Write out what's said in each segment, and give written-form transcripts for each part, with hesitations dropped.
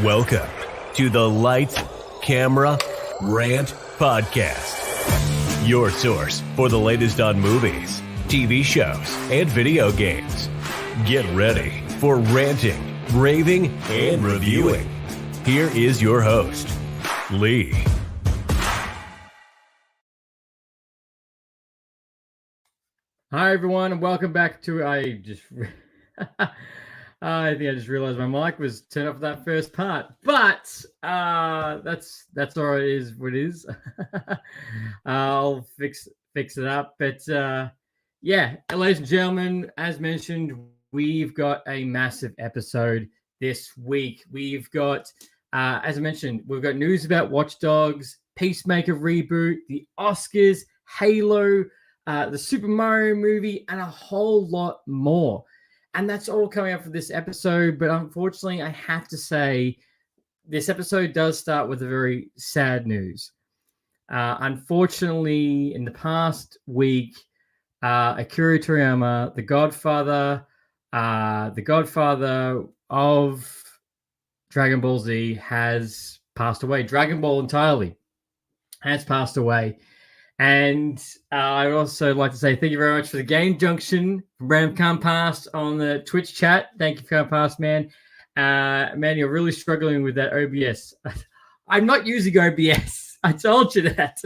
Welcome to the Lights, Camera, Rant Podcast. Your source for the latest on movies, TV shows, and video games. Get ready for ranting, raving, and reviewing. Here is your host, Lee. Hi everyone, and welcome back to I think I just realized my mic was turned off for that first part, but that's all right. It is what it is. I'll fix it up. But yeah, ladies and gentlemen, as mentioned, we've got a massive episode this week. We've got, as I mentioned, we've got news about Watch Dogs, Peacemaker reboot, the Oscars, Halo, the Super Mario movie, and a whole lot more. And that's all coming up for this episode. But unfortunately, I have to say, this episode does start with a very sad news. Unfortunately, in the past week, Akira Toriyama, the godfather of Dragon Ball Z, has passed away. Dragon Ball entirely has passed away. And I'd also like to say thank you very much for the Game Junction from Bram Come Past on the Twitch chat. Thank you for coming past, man. Man, you're really struggling with that OBS. I'm not using OBS. I told you that.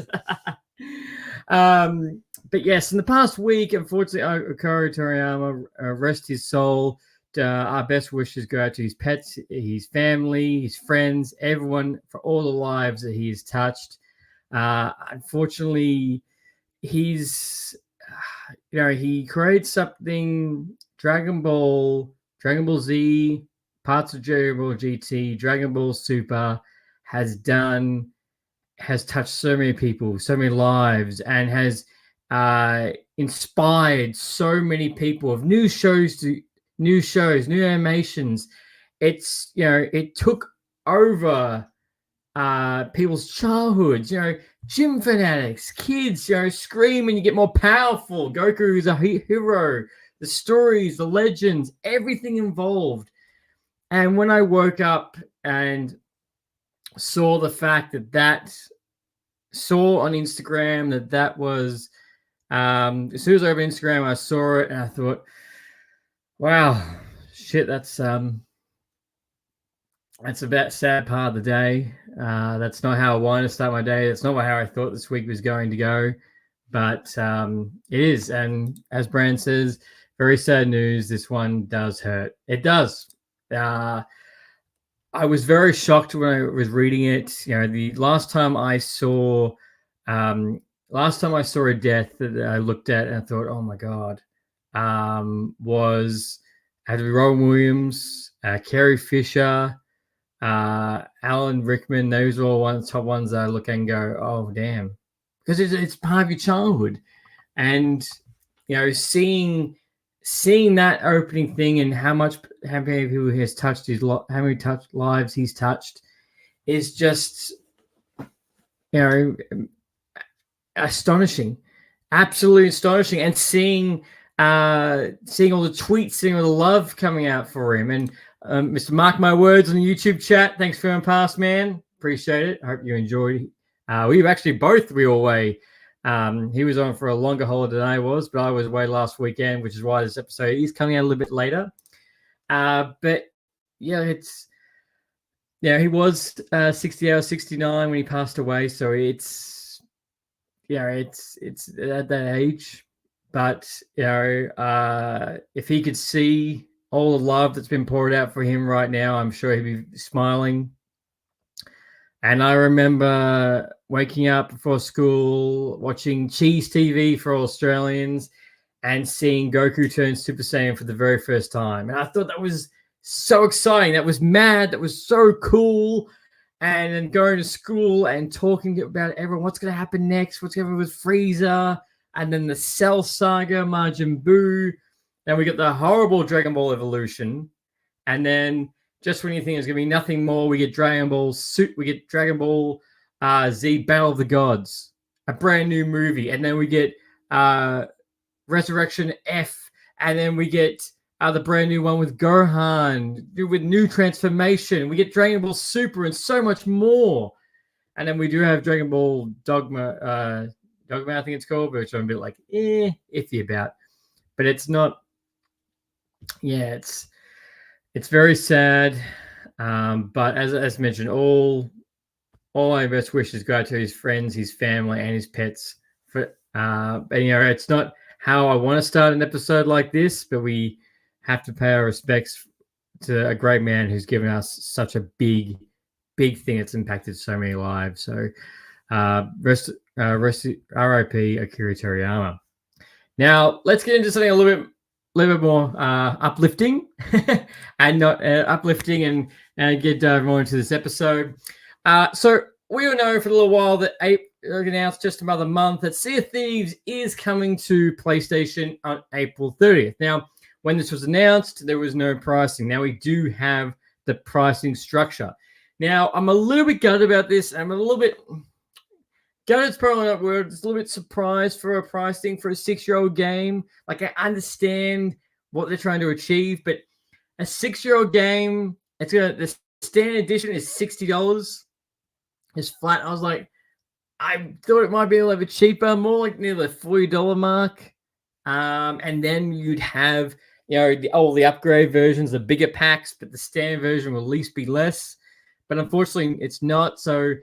But yes, in the past week, unfortunately, Akira Toriyama, rest his soul. Our best wishes go out to his pets, his family, his friends, everyone, for all the lives that he's touched. Unfortunately, he created something, Dragon Ball Z, parts of Dragon Ball GT, Dragon Ball Super has touched so many people, so many lives, and has inspired so many people of new shows, new animations. It took over people's childhoods, gym fanatics, kids, scream and you get more powerful. Goku is a hero. The stories, the legends, everything involved. And when I woke up and saw the fact saw on Instagram that was, as soon as I opened Instagram, I saw it and I thought, wow, shit, that's a bit sad part of the day. That's not how I wanted to start my day. That's not how I thought this week was going to go. But it is. And as Brand says, very sad news. This one does hurt. It does. I was very shocked when I was reading it. The last time I saw a death that I looked at and I thought, oh my God, was Robin Williams, Carrie Fisher, Alan Rickman. Those are all top ones that I look and go, oh damn, because it's part of your childhood. And seeing that opening thing and how many people he has touched, how many lives he's touched, is just astonishing, absolutely astonishing. And seeing all the tweets, seeing all the love coming out for him. And Mr. Mark My Words on the YouTube chat, thanks for coming past, man. Appreciate it. I hope you enjoyed. We were away. He was on for a longer holiday than I was, but I was away last weekend, which is why this episode is coming out a little bit later. But yeah, he was 60 hours, 69 when he passed away. So it's at that age. But if he could see all the love that's been poured out for him right now, I'm sure he'd be smiling. And I remember waking up before school, watching Cheese TV for Australians, and seeing Goku turn Super Saiyan for the very first time. And I thought that was so exciting. That was mad. That was so cool. And then going to school and talking about everyone, what's going to happen next? What's going to happen with Frieza? And then the Cell Saga, Majin Buu. Then we get the horrible Dragon Ball Evolution. And then just when you think there's going to be nothing more, we get Dragon Ball Z Battle of the Gods, a brand new movie. And then we get Resurrection F. And then we get the brand new one with Gohan, with new transformation. We get Dragon Ball Super and so much more. And then we do have Dragon Ball Dogma, Dogma, I think it's called, which I'm a bit like, iffy about. But it's not, it's very sad. But as mentioned, all my best wishes go out to his friends, his family, and his pets. And it's not how I want to start an episode like this, but we have to pay our respects to a great man who's given us such a big thing that's impacted so many lives. So, rest R.I.P. Akira Toriyama. Now let's get into something a little bit more uplifting, and not uplifting, and get more into this episode. So we all know for a little while that announced just another month that Sea of Thieves is coming to PlayStation on April 30th. Now, when this was announced, there was no pricing. Now we do have the pricing structure. Now, I'm a little bit gutted about this. I'm a little bit gutted, it's probably not word. It's a little bit surprised for a pricing for a 6-year-old game. Like, I understand what they're trying to achieve, but a 6-year-old game, the standard edition is $60. It's flat. I was like, I thought it might be a little bit cheaper, more like near the $40 mark. And then you'd have, the upgrade versions, the bigger packs, but the standard version will at least be less. But unfortunately, it's not. So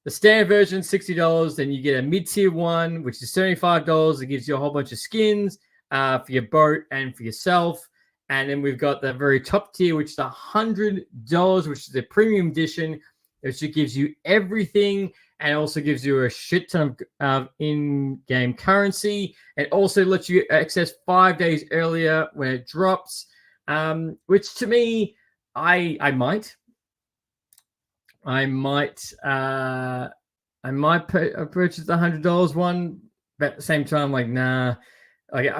the standard version, $60. Then you get a mid-tier one, which is $75. It gives you a whole bunch of skins for your boat and for yourself. And then we've got the very top tier, which is $100, which is the premium edition, which gives you everything and also gives you a shit ton of in-game currency. It also lets you access 5 days earlier when it drops, which to me, I might purchase the $100 one, but at the same time, like, nah. Like,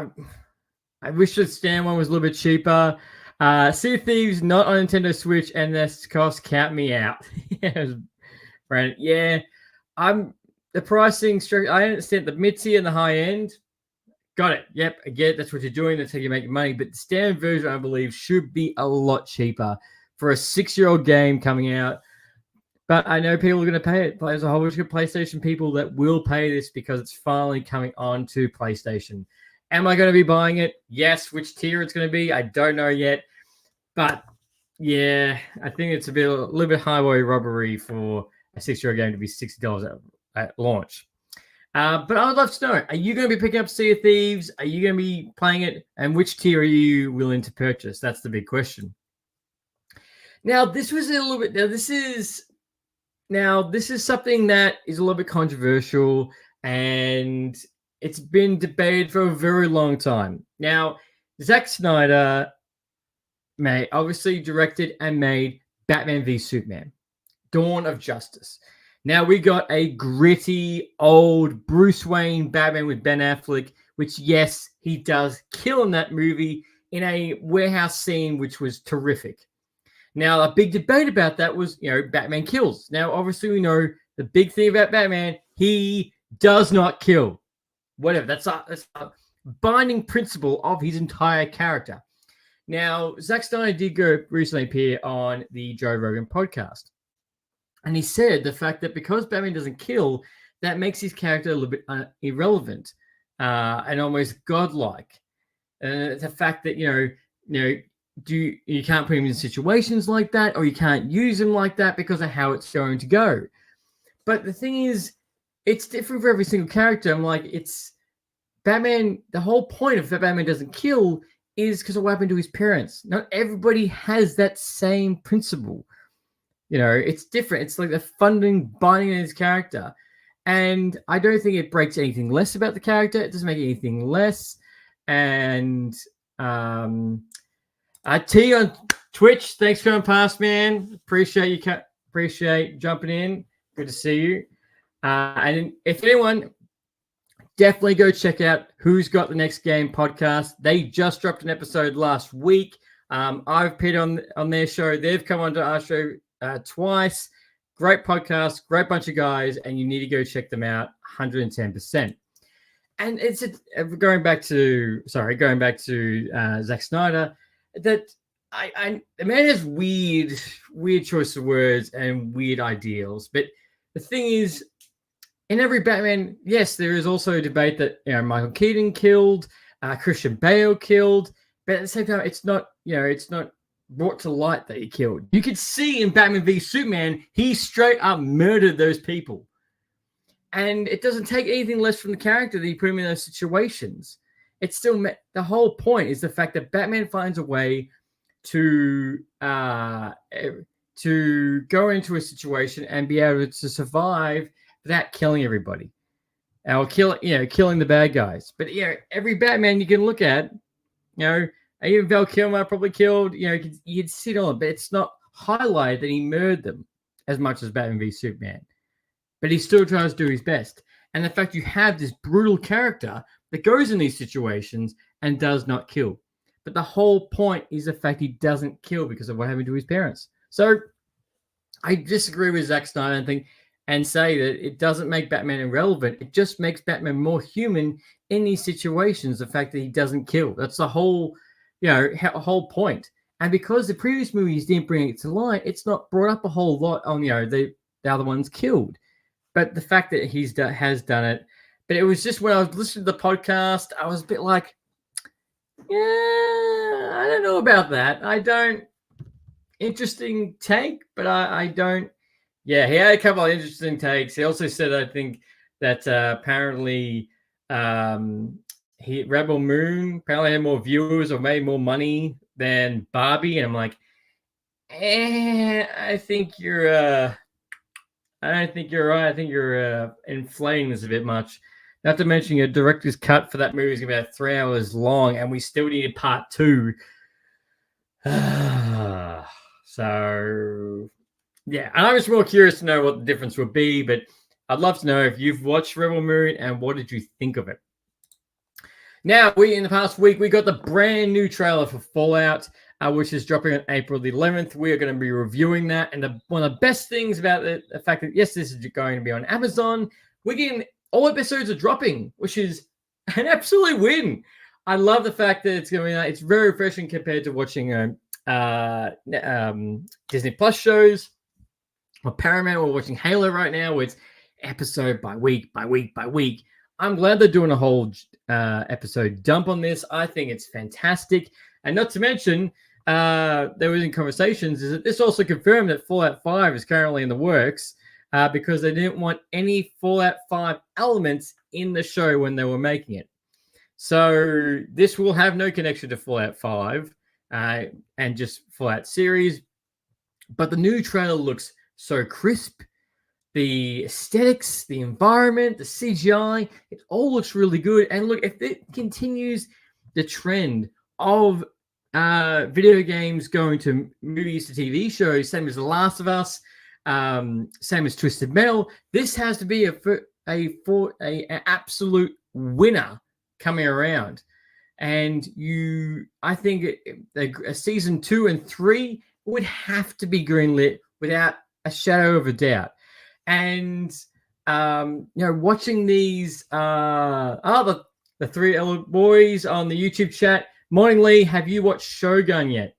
I wish the stand one was a little bit cheaper. Sea of Thieves not on Nintendo Switch, and this cost count me out. Brandon, yeah, the pricing. I understand the mid tier and the high end. Got it. Yep, I get it. That's what you're doing. That's how you make your money. But the standard version, I believe, should be a lot cheaper for a 6-year-old game coming out. But I know people are going to pay it. There's a whole bunch of PlayStation people that will pay this because it's finally coming on to PlayStation. Am I going to be buying it? Yes. Which tier it's going to be, I don't know yet. But yeah, I think it's a little bit highway robbery for a 6-year-old game to be $60 at launch. But I would love to know, are you going to be picking up Sea of Thieves? Are you going to be playing it? And which tier are you willing to purchase? That's the big question. Now, this was a little bit... Now, this is something that is a little bit controversial, and it's been debated for a very long time. Now, Zack Snyder obviously directed and made Batman v Superman, Dawn of Justice. Now, we got a gritty, old Bruce Wayne Batman with Ben Affleck, which, yes, he does kill in that movie in a warehouse scene, which was terrific. Now, a big debate about that was, Batman kills. Now, obviously, we know the big thing about Batman, he does not kill. Whatever. That's a binding principle of his entire character. Now, Zack Snyder did recently appear on the Joe Rogan podcast. And he said the fact that because Batman doesn't kill, that makes his character a little bit irrelevant and almost godlike. The fact that, you can't put him in situations like that, or you can't use him like that because of how it's going to go. But the thing is, it's different for every single character. I'm like, it's Batman. The whole point of that Batman doesn't kill is because of what happened to his parents. Not everybody has that same principle. It's different. It's like the funding binding in his character. And I don't think it breaks anything less about the character. It doesn't make anything less. And T on Twitch, thanks for coming past, man. Appreciate jumping in. Good to see you. And if anyone, definitely go check out Who's Got the Next Game podcast. They just dropped an episode last week. I've appeared on their show. They've come onto our show twice. Great podcast, great bunch of guys, and you need to go check them out 110%. And it's going back to Zack Snyder. that the man has weird choice of words and weird ideals. But the thing is, in every Batman, yes, there is also a debate that Michael Keaton killed, Christian Bale killed, but at the same time, it's not brought to light that he killed. You could see in Batman v Superman, he straight up murdered those people. And it doesn't take anything less from the character that you put him in those situations. It's still the whole point is the fact that Batman finds a way to go into a situation and be able to survive without killing everybody, or killing the bad guys. But every Batman you can look at, even Val Kilmer probably killed. You'd sit on it, but it's not highlighted that he murdered them as much as Batman v Superman. But he still tries to do his best. And the fact you have this brutal character that goes in these situations and does not kill. But the whole point is the fact he doesn't kill because of what happened to his parents. So I disagree with Zack Snyder and say that it doesn't make Batman irrelevant. It just makes Batman more human in these situations. The fact that he doesn't kill. That's the whole, whole point. And because the previous movies didn't bring it to light, it's not brought up a whole lot on, the other ones killed. But the fact that has done it. But it was just when I was listening to the podcast, I was a bit like, I don't know about that. Interesting take, but I don't. Yeah, he had a couple of interesting takes. He also said, I think, that apparently Rebel Moon apparently had more viewers or made more money than Barbie. And I'm like, I think you're I don't think you're right. I think you're inflating this a bit much. Not to mention your director's cut for that movie is about 3 hours long, and we still needed part 2. So, yeah. And I was more curious to know what the difference would be, but I'd love to know if you've watched Rebel Moon and what did you think of it. Now, in the past week, we got the brand new trailer for Fallout, which is dropping on April the 11th. We are going to be reviewing that. And one of the best things about the fact that, yes, this is going to be on Amazon, we're getting all episodes are dropping, which is an absolute win. I love the fact that it's very refreshing compared to watching Disney Plus shows or Paramount. We're watching Halo right now, where it's episode by week, by week, by week. I'm glad they're doing a whole episode dump on this. I think it's fantastic. And not to mention, there was in conversations, is that this also confirmed that Fallout 5 is currently in the works because they didn't want any Fallout 5 elements in the show when they were making it. So this will have no connection to Fallout 5 and just Fallout series. But the new trailer looks so crisp. The aesthetics, the environment, the CGI, it all looks really good. And look, if it continues the trend of video games going to movies to TV shows, same as The Last of Us, same as Twisted Metal, this has to be an absolute winner coming around. And I think a season 2 and 3 would have to be greenlit without a shadow of a doubt. And watching these the 3 boys on the YouTube chat. Morning, Lee. Have you watched Shogun yet?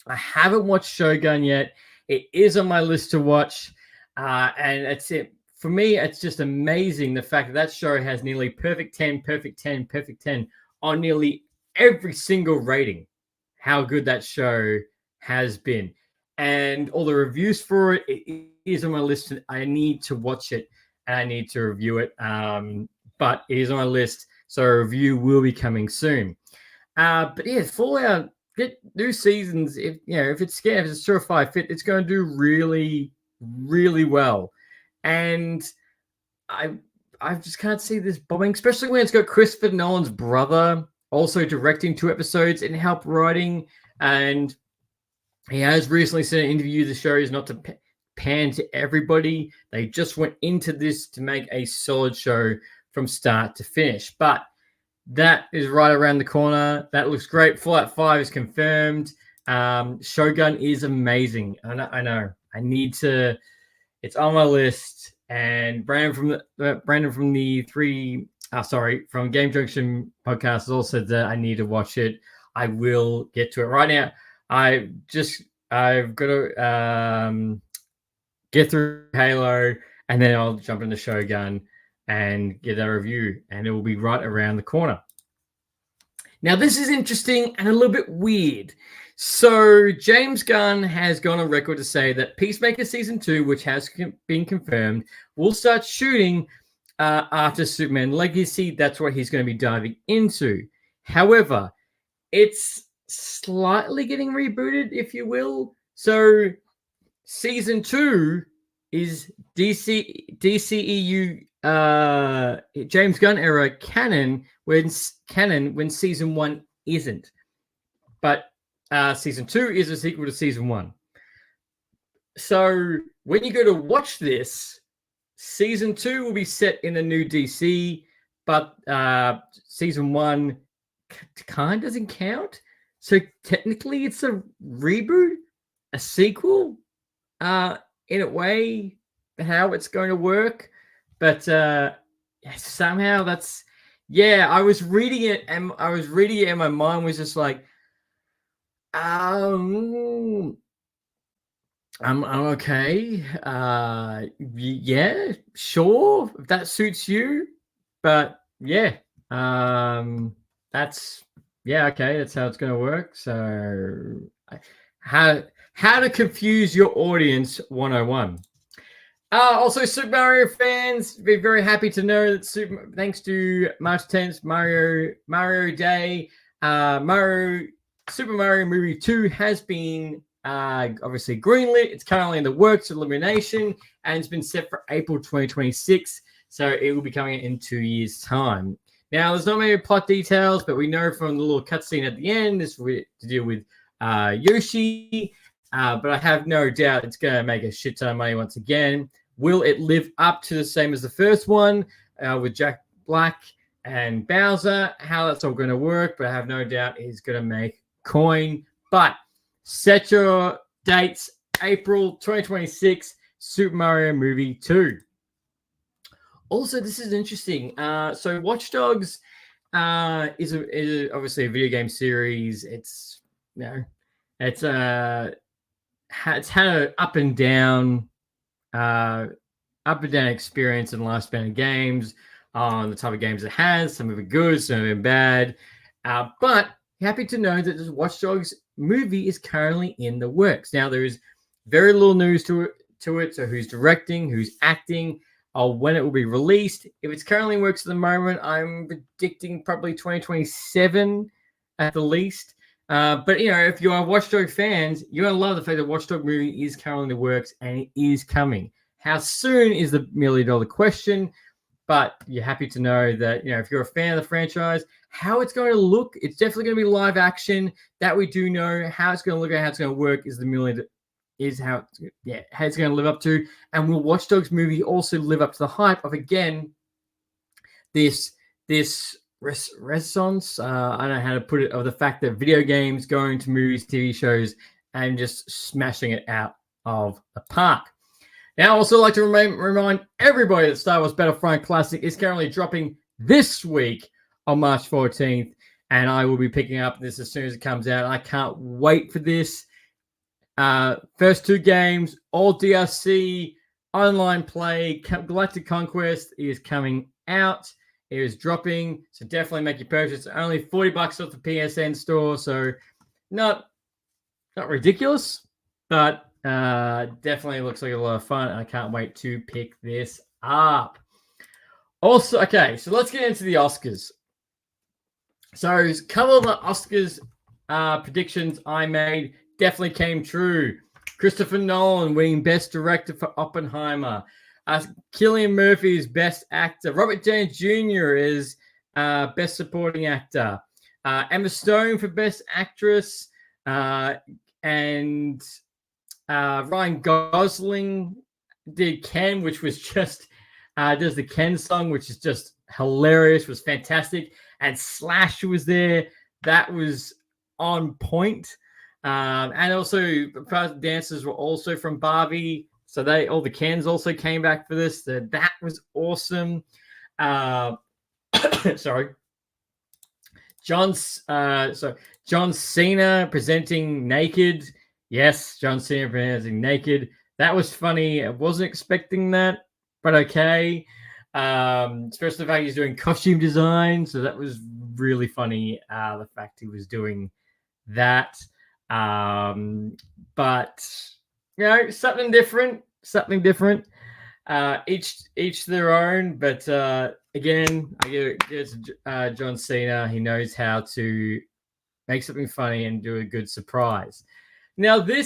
I haven't watched Shogun yet. It is on my list to watch, and it's it for me. It's just amazing the fact that show has nearly perfect 10, perfect 10, perfect 10 on nearly every single rating. How good that show has been. And all the reviews for it, it is on my list. I need to watch it and I need to review it. But it is on my list, so a review will be coming soon. But yeah, Fallout, get new seasons. If it's a surefire fit, it's going to do really, really well. And I just can't see this bombing, especially when it's got Christopher Nolan's brother also directing 2 episodes and help writing. And he has recently said in an interview the show is not to pan to everybody. They just went into this to make a solid show from start to finish. But that is right around the corner. That looks great. Fallout 5 is confirmed. Shogun is amazing. I know. I need to. It's on my list. And Brandon from Game Junction podcast has also said that I need to watch it. I will get to it right now. I've got to get through Halo, and then I'll jump into Shogun and get a review, and it will be right around the corner. Now, this is interesting and a little bit weird. So, James Gunn has gone on record to say that Peacemaker Season 2, which has been confirmed, will start shooting after Superman Legacy. That's what he's going to be diving into. However, it's slightly getting rebooted, if you will. So, Season 2 is DCEU James Gunn era canon when Season 1 isn't. But Season 2 is a sequel to Season 1. So when you go to watch this, Season 2 will be set in the new DC, but Season 1 kind of doesn't count. So technically it's a reboot, a sequel, in a way, how it's going to work. But somehow that's, I was reading it and my mind was just like, I'm okay. Yeah, sure, if that suits you. But okay, that's how it's going to work. So how to confuse your audience 101. Also, Super Mario fans, be very happy to know that thanks to March 10th, Mario Day, Super Mario Movie 2 has been obviously greenlit. It's currently in the works of elimination, and it's been set for April 2026. So it will be coming in 2 years' time. Now, there's not many plot details, but we know from the little cutscene at the end, this is to deal with Yoshi. But I have no doubt it's going to make a shit ton of money once again. Will it live up to the same as the first one with Jack Black and Bowser? How that's all going to work, but I have no doubt he's going to make coin. But set your dates, April 2026, Super Mario Movie 2. Also, this is interesting. So Watch Dogs is obviously a video game series. It's had an up and down experience in the lifespan of games, on the type of games it has. Some of it good, some of it bad. But happy to know that this Watch Dogs movie is currently in the works. Now, there is very little news to it. So who's directing, who's acting, or when it will be released. If it's currently in works at the moment, I'm predicting probably 2027 at the least. But if you are Watch Dogs fans, you're gonna love the fact that Watch Dogs movie is currently in the works and it is coming. How soon is the $1 million question? But you're happy to know that if you're a fan of the franchise, how it's going to look, it's definitely going to be live action. That we do know. How it's going to look and how it's going to work is how it's going to live up to. And will Watch Dogs movie also live up to the hype of, again, this renaissance, I don't know how to put it, of the fact that video games going to movies, TV shows, and just smashing it out of the park. Now, I also like to remind everybody that Star Wars Battlefront Classic is currently dropping this week on March 14th, and I will be picking up this as soon as it comes out. I can't wait for this. First 2 games, all DLC, online play, Galactic Conquest is coming out. It is dropping, so definitely make your purchase. Only $40 off the PSN store, so not ridiculous, but definitely looks like a lot of fun. I can't wait to pick this up. Also, okay, so let's get into the Oscars. So a couple of the Oscars predictions I made definitely came true. Christopher Nolan winning Best Director for Oppenheimer. Cillian Murphy is Best Actor. Robert Downey Jr. is Best Supporting Actor. Emma Stone for Best Actress. And Ryan Gosling did Ken, which was just does the Ken song, which is just hilarious, was fantastic. And Slash was there. That was on point. And also the dancers were also from Barbie. So all the Kens also came back for this. That was awesome. Sorry. John Cena presenting naked. Yes, John Cena presenting naked. That was funny. I wasn't expecting that, but okay. Especially the fact he's doing costume design, so that was really funny. The fact he was doing that. But something different. Each their own, but again, I give it to John Cena. He knows how to make something funny and do a good surprise. Now, the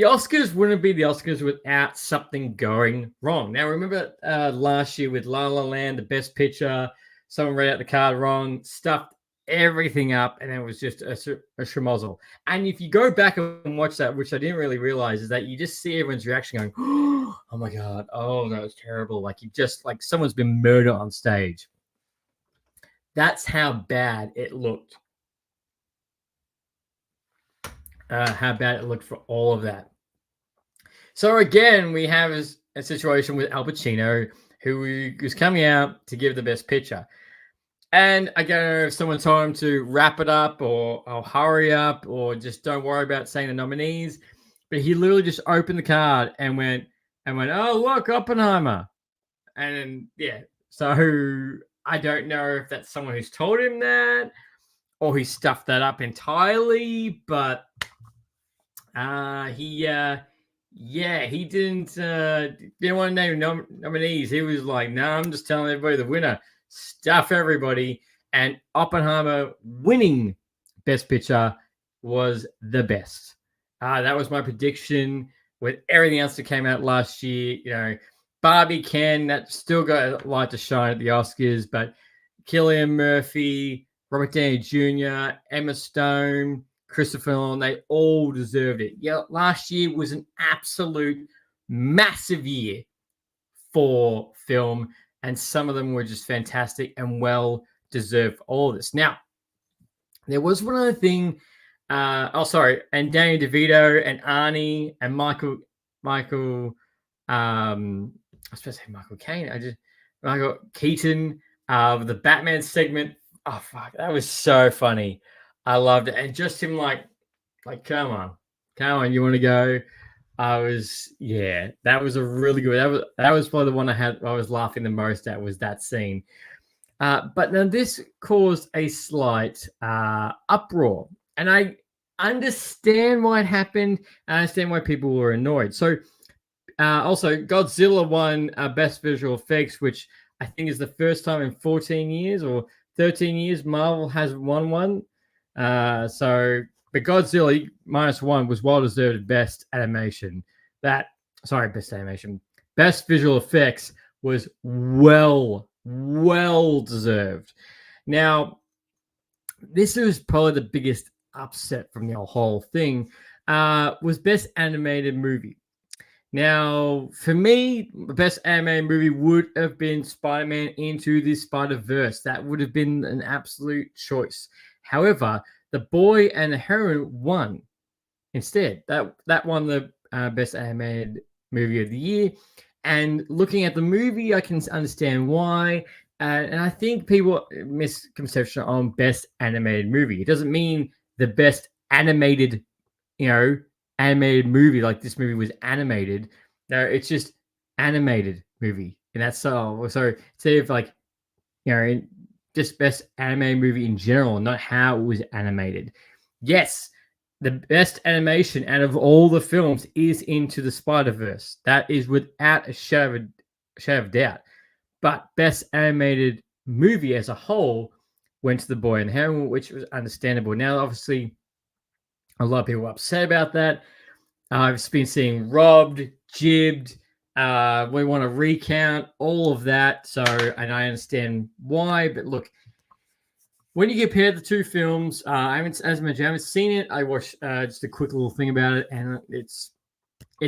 Oscars wouldn't be the Oscars without something going wrong. Now, remember last year with La La Land, the Best Picture, someone read out the card wrong, stuffed everything up, and it was just a schmozzle. And if you go back and watch that, which I didn't really realize, is that you just see everyone's reaction going, oh my God, oh no, it's terrible. Like you just like someone's been murdered on stage. That's how bad it looked. How bad it looked for all of that. So again, we have a situation with Al Pacino, who was coming out to give the Best Picture. And I don't know if someone told him to wrap it up or hurry up or just don't worry about saying the nominees. But he literally just opened the card and went, oh, look, Oppenheimer. And yeah, so I don't know if that's someone who's told him that or he stuffed that up entirely. But he didn't want to name nominees. He was like, no, I'm just telling everybody the winner. Stuff everybody. And Oppenheimer winning Best Picture was the best. That was my prediction with everything else that came out last year. Barbie that still got a light to shine at the Oscars, but Cillian Murphy, Robert Downey Jr., Emma Stone, Christopher Nolan, they all deserved it. Yeah, last year was an absolute massive year for film, and some of them were just fantastic and well deserved for all of this. Now, there was one other thing. And Danny DeVito and Arnie and Michael. I was supposed to say Michael Caine. Michael Keaton. The Batman segment. Oh fuck, that was so funny. I loved it, and just him like, come on, you want to go? That was a really good. That was probably the one I was laughing the most at, was that scene. But now this caused a slight uproar, and I understand why it happened. I understand why people were annoyed. So, also Godzilla won Best Visual Effects, which I think is the first time in 14 years or 13 years Marvel has won one. But Godzilla -1 was well deserved best animation. Best animation. Best visual effects was well deserved. Now, this was probably the biggest upset from the whole thing. Was best animated movie. Now, for me, the best animated movie would have been Spider-Man Into the Spider-Verse. That would have been an absolute choice. However, The Boy and the Heron won instead. That won the best animated movie of the year. And looking at the movie, I can understand why. And I think people misconception on best animated movie. It doesn't mean the best animated, animated movie, like this movie was animated. No, it's just animated movie, and that's so instead of like, just best animated movie in general, not how it was animated. Yes, the best animation out of all the films is Into the Spider-Verse. That is without a shadow of doubt. But best animated movie as a whole went to The Boy and the Heron, which was understandable. Now, obviously, a lot of people are upset about that. I've been seeing robbed, jibbed. We want to recount all of that. So, and I understand why. But look, when you compare the two films, I haven't seen it. I watched just a quick little thing about it, and it's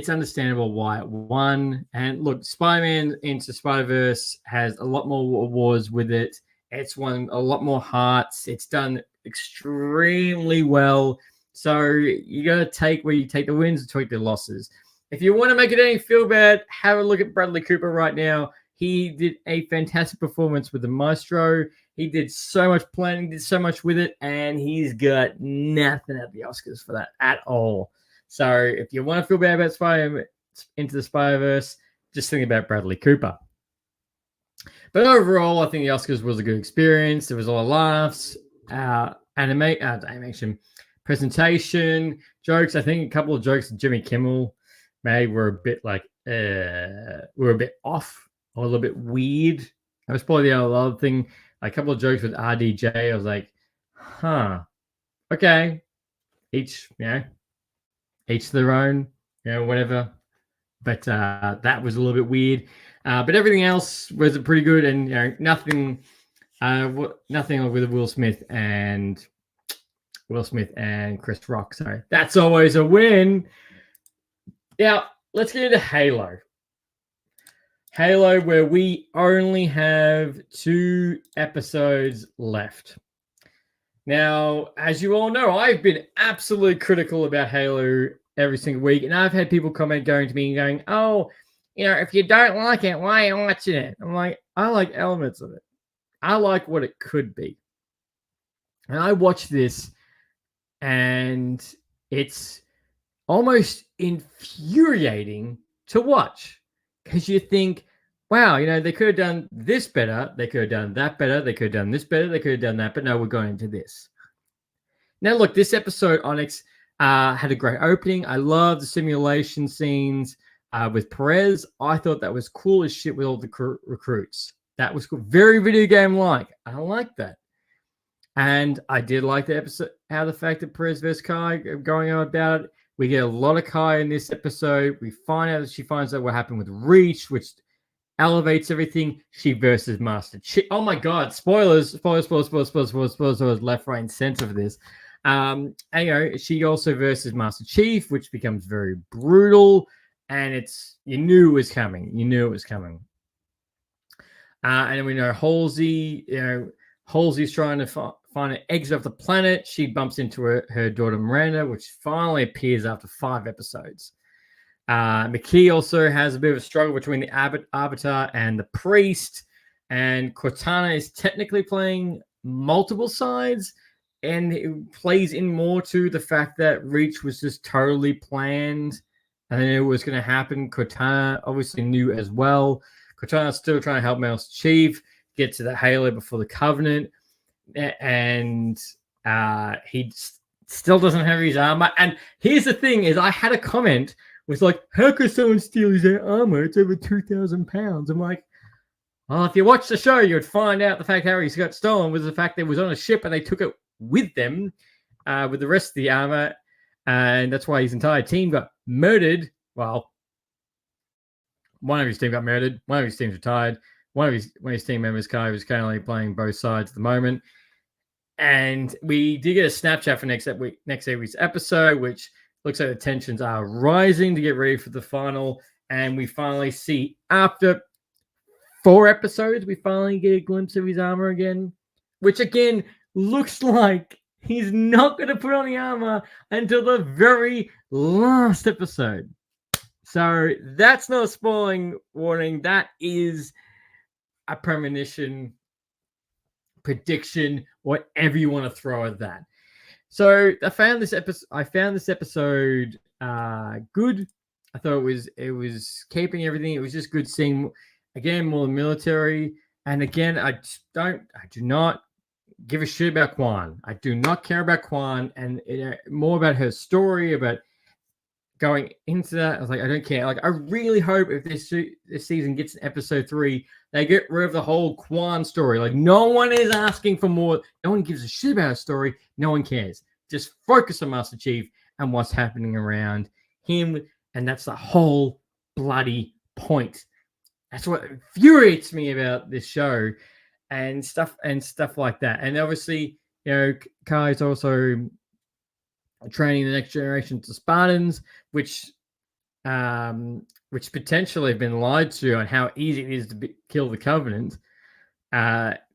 understandable why it won. And look, Spider-Man Into Spider-Verse has a lot more awards with it. It's won a lot more hearts. It's done extremely well. So you got to take where you take the wins and take the losses. If you want to make it any feel bad, have a look at Bradley Cooper right now. He did a fantastic performance with the Maestro. He did so much planning, did so much with it, and he's got nothing at the Oscars for that at all. So if you want to feel bad about Into the Spider-Verse, just think about Bradley Cooper. But overall, I think the Oscars was a good experience. There was a lot of laughs, animation, presentation, jokes. I think a couple of jokes that Jimmy Kimmel made were a bit off, or a little bit weird. That was probably the other thing. A couple of jokes with RDJ. I was like, okay, each their own, whatever. But that was a little bit weird. But everything else was pretty good, and nothing with Will Smith and Chris Rock. So that's always a win. Now let's get into Halo. Halo, where we only have 2 episodes left. Now, as you all know, I've been absolutely critical about Halo every single week, and I've had people going to me and going, "Oh, if you don't like it, why are you watching it?" I'm like, I like elements of it. I like what it could be. And I watched this, and it's almost infuriating to watch, because you think, wow, they could have done this better. They could have done that better. They could have done this better. They could have done that. But no, we're going into this. Now, look, this episode, Onyx, had a great opening. I love the simulation scenes with Perez. I thought that was cool as shit with all the recruits. That was cool. Very video game-like. I like that. And I did like the episode, how the fact that Perez versus Kai going on about it. We get a lot of Kai in this episode. We find out that she finds out what happened with Reach, which elevates everything. She versus Master Chief. Oh my God! Spoilers! Left, right, and center for this. And, she also versus Master Chief, which becomes very brutal. And you knew it was coming. And then we know Halsey. Halsey's trying to find an exit off the planet. She bumps into her daughter Miranda, which finally appears after 5 episodes. McKee also has a bit of a struggle between the Arbiter and the Priest, and Cortana is technically playing multiple sides, and it plays in more to the fact that Reach was just totally planned, and then it was going to happen. Cortana obviously knew as well. Cortana's still trying to help Master Chief get to the Halo before the Covenant, and he still doesn't have his armor. And here's the thing: is I had a comment was like, how could someone steal his armor? It's over 2,000 pounds. I'm like, well, if you watch the show, you'd find out the fact how he got stolen was the fact that it was on a ship and they took it with them with the rest of the armor. And that's why his entire team got murdered. Well, one of his team got murdered. One of his teams retired. One of his team members, Kai, was currently playing both sides at the moment. And we did get a Snapchat for next week's episode, which looks like the tensions are rising to get ready for the final. And we finally see, after 4 episodes, we finally get a glimpse of his armor again, which again looks like he's not going to put on the armor until the very last episode. So that's not a spoiling warning. That is a premonition, prediction, whatever you want to throw at that. So I found this episode good. I thought it was keeping everything. It was just good seeing again more military. And again, I do not give a shit about Kwan. I do not care about Kwan, and more about her story, about going into that. I was like, I don't care. Like, I really hope if this season gets in episode 3, they get rid of the whole Kwan story. Like, no one is asking for more. No one gives a shit about her story. No one cares. Just focus on Master Chief and what's happening around him. And that's the whole bloody point. That's what infuriates me about this show and stuff like that. And obviously, Kai's also training the next generation to Spartans, which potentially have been lied to on how easy it is to kill the Covenant,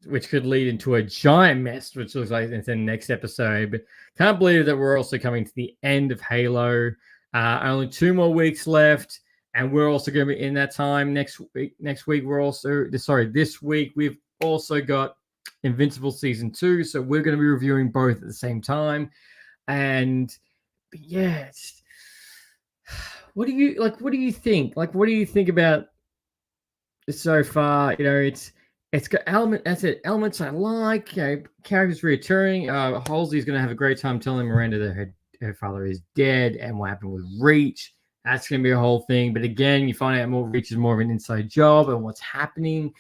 which could lead into a giant mess, which looks like it's in the next episode. But can't believe that we're also coming to the end of Halo. Only 2 more weeks left, and we're also going to be in that time next week. This week we've also got Invincible season 2. So we're going to be reviewing both at the same time. And yeah, what do you like? What do you think? Like, what do you think about so far? It's got elements I like. Characters returning. Halsey's going to have a great time telling Miranda that her father is dead, and what happened with Reach. That's going to be a whole thing. But again, you find out more Reach is more of an inside job and what's happening.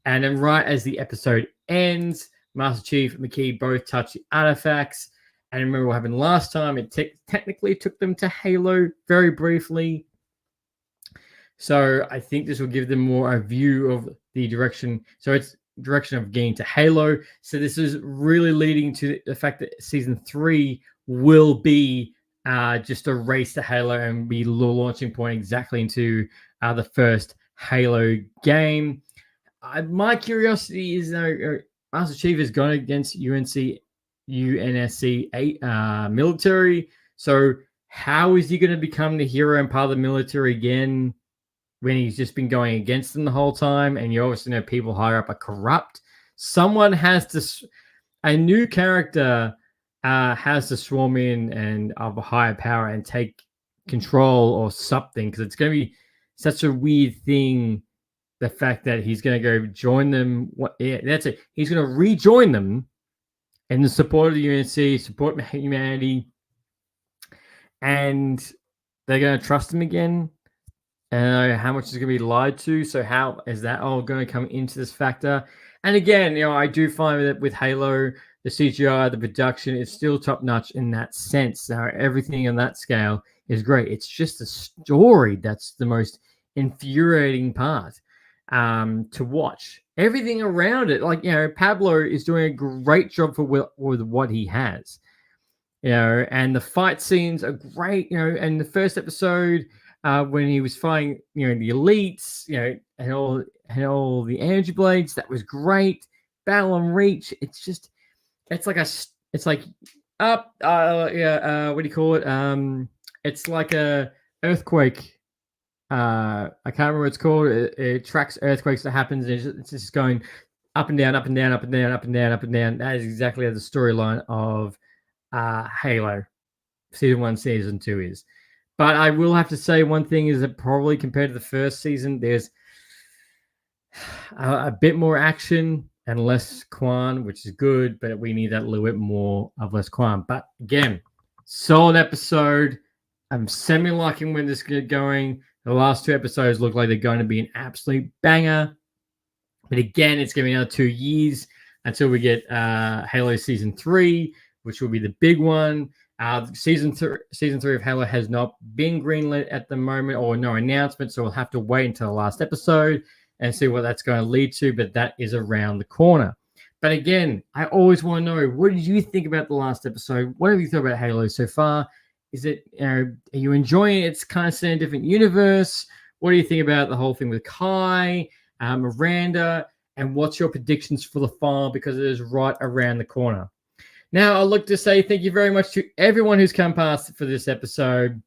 And then right as the episode ends, Master Chief and McKee both touch the artifacts. And remember what happened last time. It technically took them to Halo very briefly. So I think this will give them more a view of the direction. So it's direction of getting to Halo. So this is really leading to the fact that season 3 will be just a race to Halo and be the launching point exactly into the first Halo game. My curiosity is, Master Chief is going against UNSC 8 military. So how is he going to become the hero and part of the military again when he's just been going against them the whole time? And you obviously know people higher up are corrupt. Someone has to, a new character has to swarm in and of a higher power and take control or something, because it's going to be such a weird thing. The fact that he's going to go join them. That's it. He's going to rejoin them in the support of the UNC, support humanity, and they're going to trust him again. And how much is going to be lied to? So how is that all going to come into this factor? And again, I do find that with Halo, the CGI, the production is still top notch in that sense. So everything on that scale is great. It's just the story that's the most infuriating part to watch. Everything around it, like, Pablo is doing a great job with what he has, and the fight scenes are great, and the first episode when he was fighting, the elites, and all the energy blades, that was great. Battle on Reach, it's like what do you call it? It's like a earthquake. I can't remember what it's called. It tracks earthquakes that happens. It's just going up and down, up and down, up and down, up and down, up and down. That is exactly the storyline of Halo season 1, season 2 is. But I will have to say one thing is that probably compared to the first season, there's a bit more action and less Quan, which is good, but we need that little bit more of less Quan. But again, solid episode. I'm semi-liking where this is going. The last 2 episodes look like they're going to be an absolute banger. But again, it's going to be another 2 years until we get Halo Season 3, which will be the big one. Season 3 of Halo has not been greenlit at the moment, or no announcement, so we'll have to wait until the last episode and see what that's going to lead to, but that is around the corner. But again, I always want to know, what did you think about the last episode? What have you thought about Halo so far? Is it, are you enjoying it? It's kind of set in a different universe. What do you think about the whole thing with Kai, Miranda, and what's your predictions for the fall, because it is right around the corner? Now, I'd like to say thank you very much to everyone who's come past for this episode.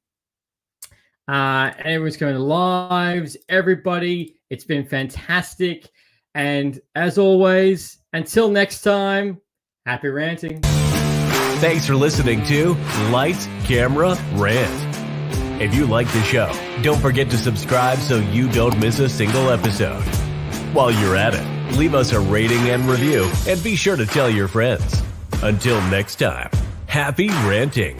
Everyone's going to lives, everybody. It's been fantastic. And as always, until next time, happy ranting. Thanks for listening to Lights, Camera, Rant. If you like the show, don't forget to subscribe so you don't miss a single episode. While you're at it, leave us a rating and review, and be sure to tell your friends. Until next time, happy ranting.